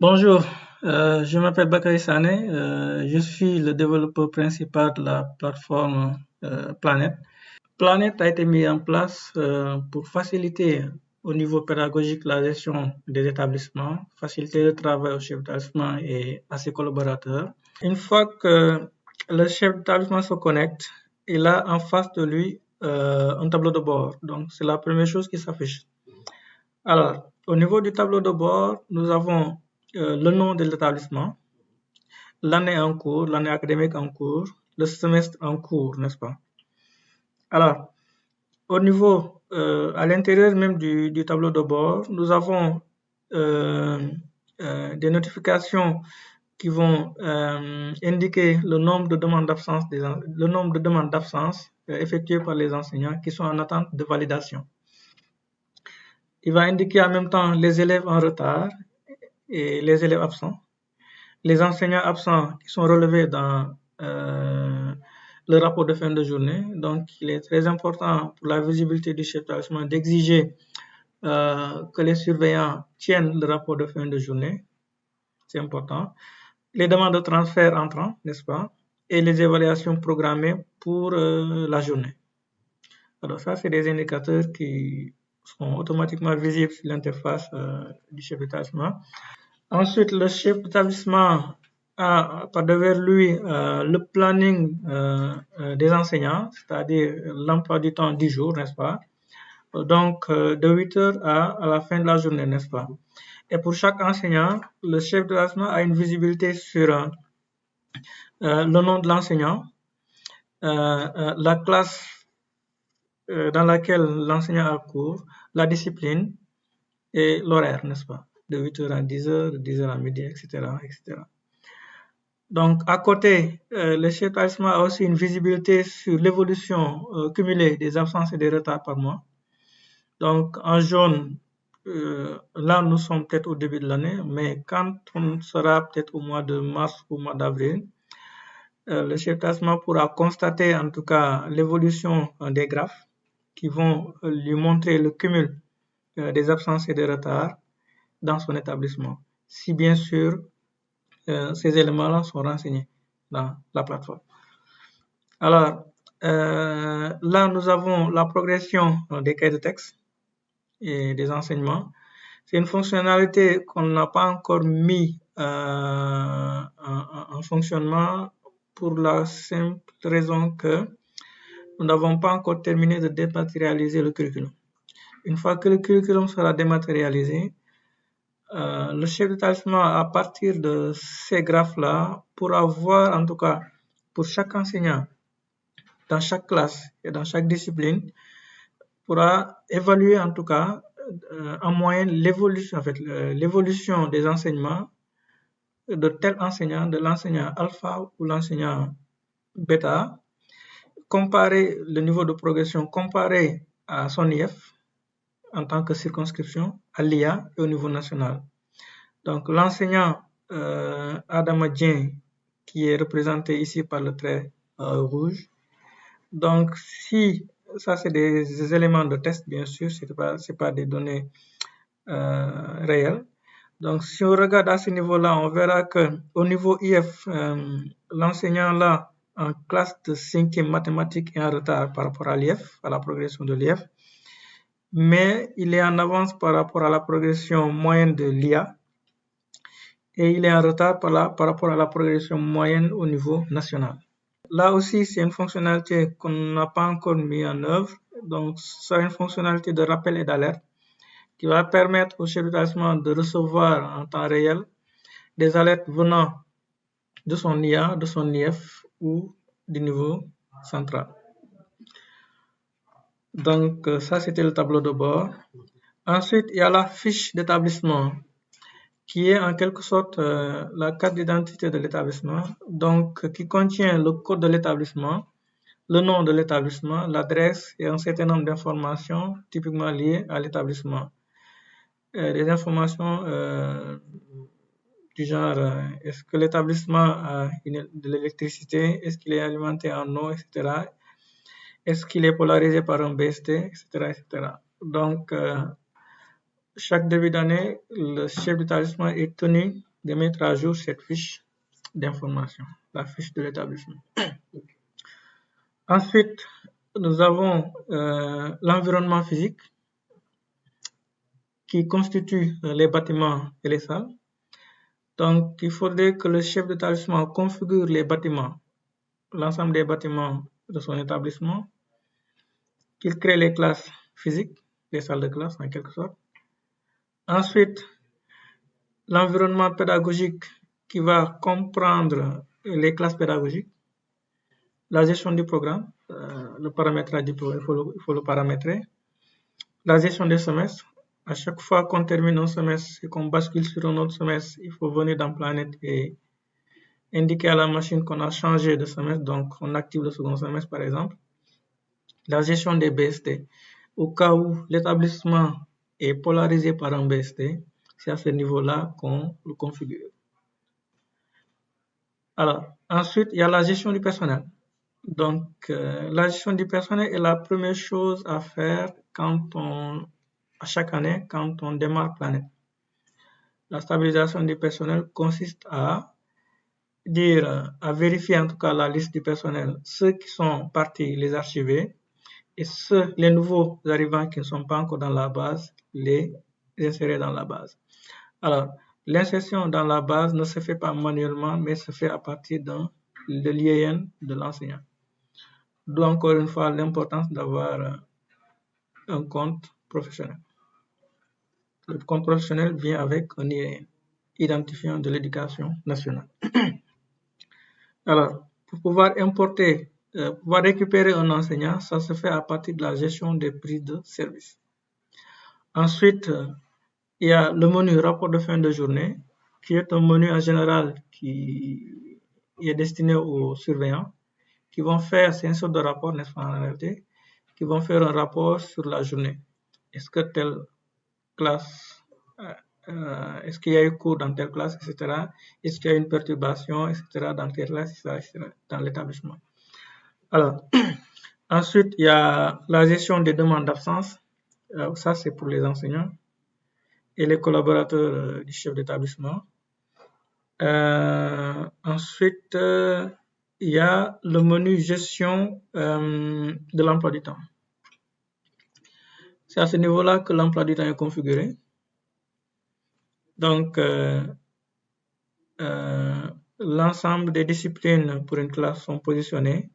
Bonjour, je m'appelle Bakary Sané, je suis le développeur principal de la plateforme Planet. Planet a été mis en place pour faciliter au niveau pédagogique la gestion des établissements, faciliter le travail au chef d'établissement et à ses collaborateurs. Une fois que le chef d'établissement se connecte, il a en face de lui un tableau de bord. Donc, c'est la première chose qui s'affiche. Alors, au niveau du tableau de bord, nous avons le nom de l'établissement, l'année en cours, l'année académique en cours, le semestre en cours, n'est-ce pas? Alors, au niveau, à l'intérieur même du tableau de bord, nous avons euh, des notifications qui vont indiquer le nombre de demandes d'absence, le nombre de demandes d'absence effectuées par les enseignants qui sont en attente de validation. Il va indiquer en même temps les élèves en retard et les élèves absents. Les enseignants absents qui sont relevés dans le rapport de fin de journée. Donc, il est très important pour la visibilité du chef d'établissement d'exiger que les surveillants tiennent le rapport de fin de journée. C'est important. Les demandes de transfert entrants, n'est-ce pas? Et les évaluations programmées pour la journée. Alors, ça, c'est des indicateurs qui sont automatiquement visibles sur l'interface du chef d'établissement. Ensuite, le chef d'établissement a par devers lui le planning des enseignants, c'est-à-dire l'emploi du temps du jour, n'est-ce pas? Donc, de 8 heures à la fin de la journée, n'est-ce pas? Et pour chaque enseignant, le chef d'établissement a une visibilité sur le nom de l'enseignant, la classe dans laquelle l'enseignant a cours, la discipline et l'horaire, n'est-ce pas? De 8 heures à 10 heures, de 10 heures à midi, etc., etc. Donc, à côté, le chef d'établissement a aussi une visibilité sur l'évolution cumulée des absences et des retards par mois. Donc, en jaune, là, nous sommes peut-être au début de l'année, mais quand on sera peut-être au mois de mars ou au mois d'avril, le chef d'établissement pourra constater en tout cas l'évolution des graphes qui vont lui montrer le cumul des absences et des retards dans son établissement. Si bien sûr, ces éléments-là sont renseignés dans la plateforme. Alors, là, nous avons la progression des cahiers de texte et des enseignements. C'est une fonctionnalité qu'on n'a pas encore mis en fonctionnement pour la simple raison que nous n'avons pas encore terminé de dématérialiser le curriculum. Une fois que le curriculum sera dématérialisé, le chef d'établissement, à partir de ces graphes-là, pourra voir, en tout cas, pour chaque enseignant, dans chaque classe et dans chaque discipline, pourra évaluer, en tout cas, en moyenne, l'évolution des enseignements de tel enseignant, de l'enseignant alpha ou l'enseignant bêta, comparer le niveau de progression comparé à son IF en tant que circonscription, à l'IA et au niveau national. Donc, l'enseignant Adama Dien, qui est représenté ici par le trait rouge. Donc, si ça, c'est des éléments de test, bien sûr, c'est pas des données réelles. Donc, si on regarde à ce niveau-là, on verra que au niveau IF, l'enseignant là, en classe de 5e mathématiques est en retard par rapport à l'IF, à la progression de l'IF, mais il est en avance par rapport à la progression moyenne de l'IA, et il est en retard par rapport à la progression moyenne au niveau national. Là aussi, c'est une fonctionnalité qu'on n'a pas encore mis en œuvre, donc c'est une fonctionnalité de rappel et d'alerte qui va permettre au chef d'établissement de recevoir en temps réel des alertes venant de son IA, de son IF ou du niveau central. Donc, ça, c'était le tableau de bord. Ensuite, il y a la fiche d'établissement qui est en quelque sorte la carte d'identité de l'établissement, donc qui contient le code de l'établissement, le nom de l'établissement, l'adresse et un certain nombre d'informations typiquement liées à l'établissement. Des informations du genre est-ce que l'établissement a de l'électricité, est-ce qu'il est alimenté en eau, etc. Est-ce qu'il est polarisé par un BST, etc. etc. Donc, chaque début d'année, le chef d'établissement est tenu de mettre à jour cette fiche d'information, la fiche de l'établissement. Ensuite, nous avons l'environnement physique qui constitue les bâtiments et les salles. Donc, il faudrait que le chef d'établissement configure les bâtiments, l'ensemble des bâtiments de son établissement, qu'il crée les classes physiques, les salles de classe en quelque sorte. Ensuite, l'environnement pédagogique qui va comprendre les classes pédagogiques, la gestion du programme, le paramétrage du programme, il faut le paramétrer, la gestion des semestres. À chaque fois qu'on termine un semestre et qu'on bascule sur un autre semestre, il faut venir dans Planète et indiquer à la machine qu'on a changé de semestre, donc on active le second semestre par exemple. La gestion des BST. Au cas où l'établissement est polarisé par un BST, c'est à ce niveau-là qu'on le configure. Alors, ensuite, il y a la gestion du personnel. Donc, la gestion du personnel est la première chose à faire à chaque année, quand on démarre Planète. La stabilisation du personnel consiste à vérifier en tout cas la liste du personnel, ceux qui sont partis, les archiver, et les nouveaux arrivants qui ne sont pas encore dans la base, les insérer dans la base. Alors, l'insertion dans la base ne se fait pas manuellement, mais se fait à partir de l'IAN de l'enseignant. D'où encore une fois l'importance d'avoir un compte professionnel. Le compte professionnel vient avec un IAN, identifiant de l'éducation nationale. Alors, pour pouvoir pouvoir récupérer un enseignant, ça se fait à partir de la gestion des prises de service. Ensuite, il y a le menu rapport de fin de journée, qui est un menu en général qui est destiné aux surveillants, qui vont faire, c'est une sorte de rapport, n'est-ce pas, en réalité, qui vont faire un rapport sur la journée. Est-ce que telle classe, est-ce qu'il y a eu cours dans telle classe, etc. Est-ce qu'il y a une perturbation, etc. dans telle classe, etc. dans l'établissement. Alors, ensuite, il y a la gestion des demandes d'absence. Ça, c'est pour les enseignants et les collaborateurs du chef d'établissement. Ensuite, il y a le menu gestion de l'emploi du temps. C'est à ce niveau-là que l'emploi du temps est configuré. Donc, l'ensemble des disciplines pour une classe sont positionnées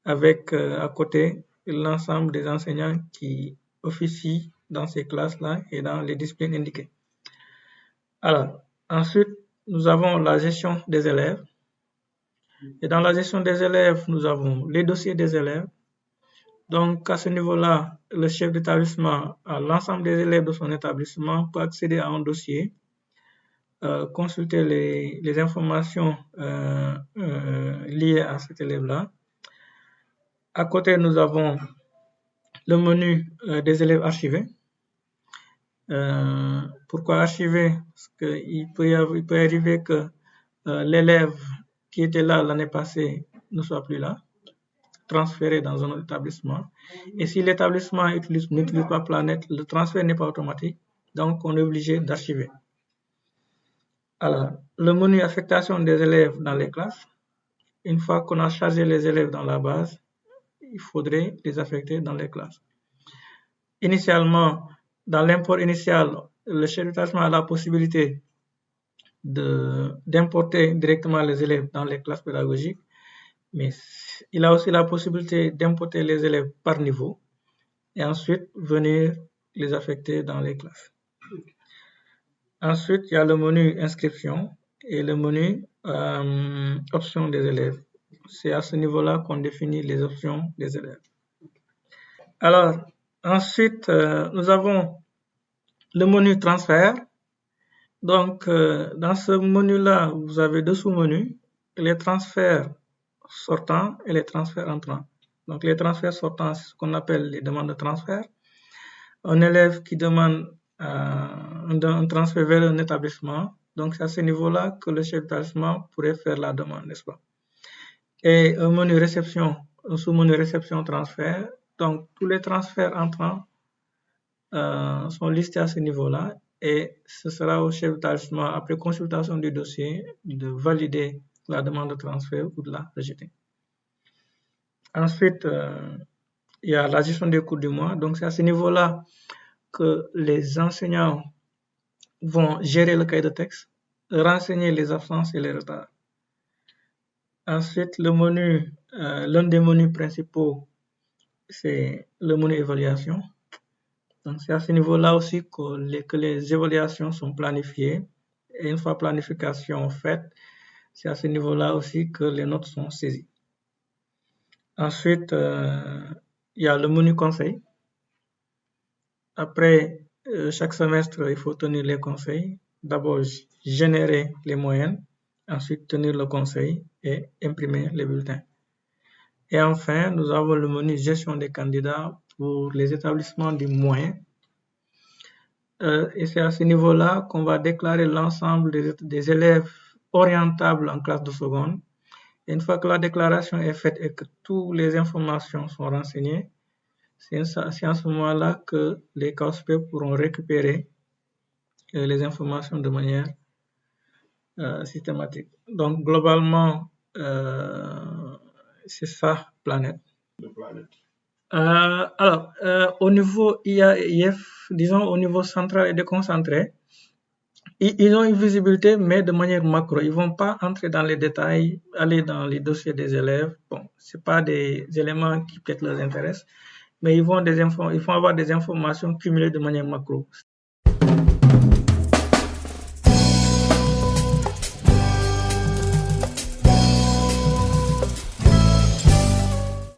avec à côté l'ensemble des enseignants qui officient dans ces classes-là et dans les disciplines indiquées. Alors, ensuite, nous avons la gestion des élèves. Et dans la gestion des élèves, nous avons les dossiers des élèves. Donc, à ce niveau-là, le chef d'établissement, l'ensemble des élèves de son établissement peut accéder à un dossier, consulter les informations liées à cet élève-là. À côté, nous avons le menu des élèves archivés. Pourquoi archiver? Parce qu'il peut arriver que l'élève qui était là l'année passée ne soit plus là, transféré dans un autre établissement. Et si l'établissement n'utilise pas Planète, le transfert n'est pas automatique, donc on est obligé d'archiver. Alors, le menu affectation des élèves dans les classes. Une fois qu'on a chargé les élèves dans la base, il faudrait les affecter dans les classes. Initialement, dans l'import initial, le chef d'établissement a la possibilité d'importer directement les élèves dans les classes pédagogiques, mais il a aussi la possibilité d'importer les élèves par niveau et ensuite venir les affecter dans les classes. Ensuite, il y a le menu inscription et le menu options des élèves. C'est à ce niveau-là qu'on définit les options des élèves. Alors, ensuite, nous avons le menu transfert. Donc, dans ce menu-là, vous avez deux sous-menus, les transferts sortants et les transferts entrants. Donc, les transferts sortants, c'est ce qu'on appelle les demandes de transfert. Un élève qui demande un transfert vers un établissement, donc c'est à ce niveau-là que le chef d'établissement pourrait faire la demande, n'est-ce pas? Et un menu réception, un sous-menu réception transfert. Donc, tous les transferts entrants sont listés à ce niveau-là et ce sera au chef d'établissement, après consultation du dossier, de valider la demande de transfert ou de la rejeter. Ensuite, il y a la gestion des cours du mois. Donc, c'est à ce niveau-là que les enseignants vont gérer le cahier de texte, renseigner les absences et les retards. Ensuite, le menu, l'un des menus principaux, c'est le menu évaluation. Donc, c'est à ce niveau-là aussi que les évaluations sont planifiées. Et une fois planification faite, c'est à ce niveau-là aussi que les notes sont saisies. Ensuite, il y a le menu conseil. Après chaque semestre, il faut tenir les conseils. D'abord, générer les moyennes, ensuite tenir le conseil et imprimer les bulletins. Et enfin, nous avons le menu gestion des candidats pour les établissements du moyen. Et c'est à ce niveau-là qu'on va déclarer l'ensemble des élèves orientables en classe de seconde. Et une fois que la déclaration est faite et que toutes les informations sont renseignées, c'est à ce moment-là que les CAUSP pourront récupérer les informations de manière systématique. Donc, globalement, c'est ça, Planète. Alors, au niveau IAIF, disons au niveau central et déconcentré, ils ont une visibilité, mais de manière macro. Ils ne vont pas entrer dans les détails, aller dans les dossiers des élèves. Bon, ce n'est pas des éléments qui peut-être les intéressent, mais ils vont avoir des informations cumulées de manière macro.